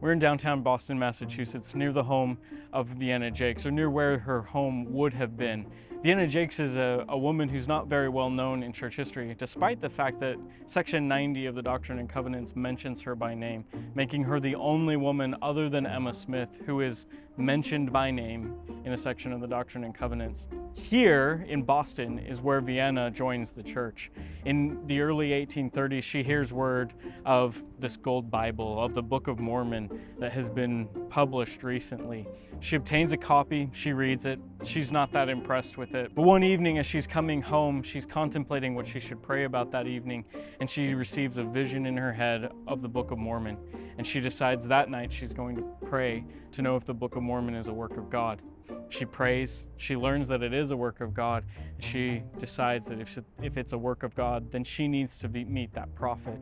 We're in downtown Boston, Massachusetts, near the home of Vienna Jaques, or near where her home would have been. Vienna Jaques is a woman who's not very well known in church history, despite the fact that Section 90 of the Doctrine and Covenants mentions her by name, making her the only woman other than Emma Smith who is mentioned by name in a section of the Doctrine and Covenants. Here in Boston is where Vienna joins the church. In the early 1830s, she hears word of this gold Bible, of the Book of Mormon that has been published recently. She obtains a copy, she reads it, she's not that impressed with it. But one evening as she's coming home, she's contemplating what she should pray about that evening, and she receives a vision in her head of the Book of Mormon. And she decides that night she's going to pray to know if the Book of Mormon is a work of God. She prays, she learns that it is a work of God. She decides that if it's a work of God, then she needs to meet that prophet.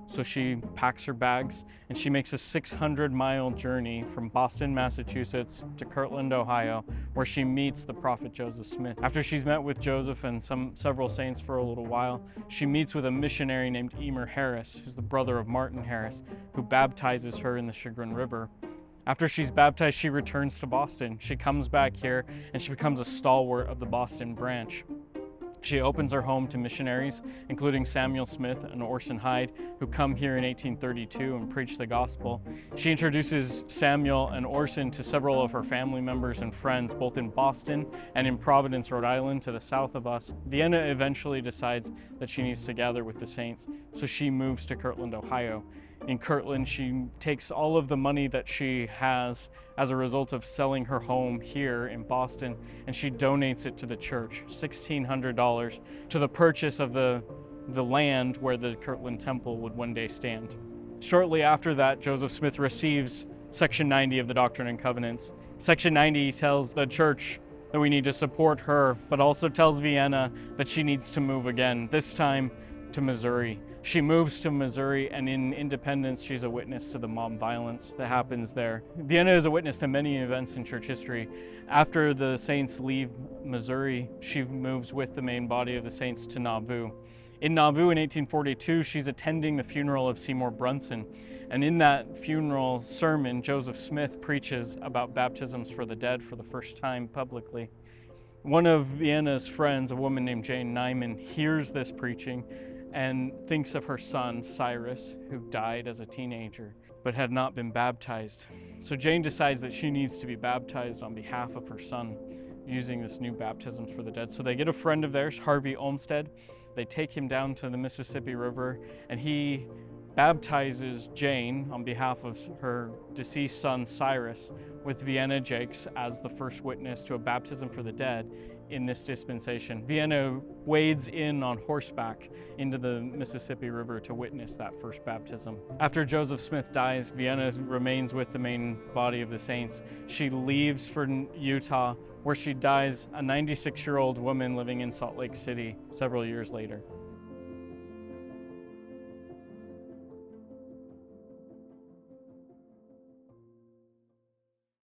So she packs her bags and she makes a 600-mile journey from Boston, Massachusetts to Kirtland, Ohio, where she meets the prophet Joseph Smith. After she's met with Joseph and several saints for a little while, she meets with a missionary named Emer Harris, who's the brother of Martin Harris, who baptizes her in the Chagrin River. After she's baptized, she returns to Boston. She comes back here and she becomes a stalwart of the Boston branch. She opens her home to missionaries, including Samuel Smith and Orson Hyde, who come here in 1832 and preach the gospel. She introduces Samuel and Orson to several of her family members and friends, both in Boston and in Providence, Rhode Island, to the south of us. Vienna eventually decides that she needs to gather with the saints, so she moves to Kirtland, Ohio. In Kirtland, she takes all of the money that she has as a result of selling her home here in Boston, and she donates it to the church, $1,600, to the purchase of the land where the Kirtland Temple would one day stand. Shortly after that, Joseph Smith receives Section 90 of the Doctrine and Covenants. Section 90 tells the church that we need to support her, but also tells Vienna that she needs to move again, this time to Missouri. She moves to Missouri, and in Independence, she's a witness to the mob violence that happens there. Vienna is a witness to many events in church history. After the saints leave Missouri, she moves with the main body of the saints to Nauvoo. In Nauvoo in 1842, she's attending the funeral of Seymour Brunson. And in that funeral sermon, Joseph Smith preaches about baptisms for the dead for the first time publicly. One of Vienna's friends, a woman named Jane Nyman, hears this preaching and thinks of her son, Cyrus, who died as a teenager but had not been baptized. So Jane decides that she needs to be baptized on behalf of her son using this new baptisms for the dead. So they get a friend of theirs, Harvey Olmsted. They take him down to the Mississippi River, and he baptizes Jane on behalf of her deceased son, Cyrus, with Vienna Jaques as the first witness to a baptism for the dead in this dispensation. Vienna wades in on horseback into the Mississippi River to witness that first baptism. After Joseph Smith dies, Vienna remains with the main body of the saints. She leaves for Utah, where she dies a 96-year-old woman living in Salt Lake City several years later.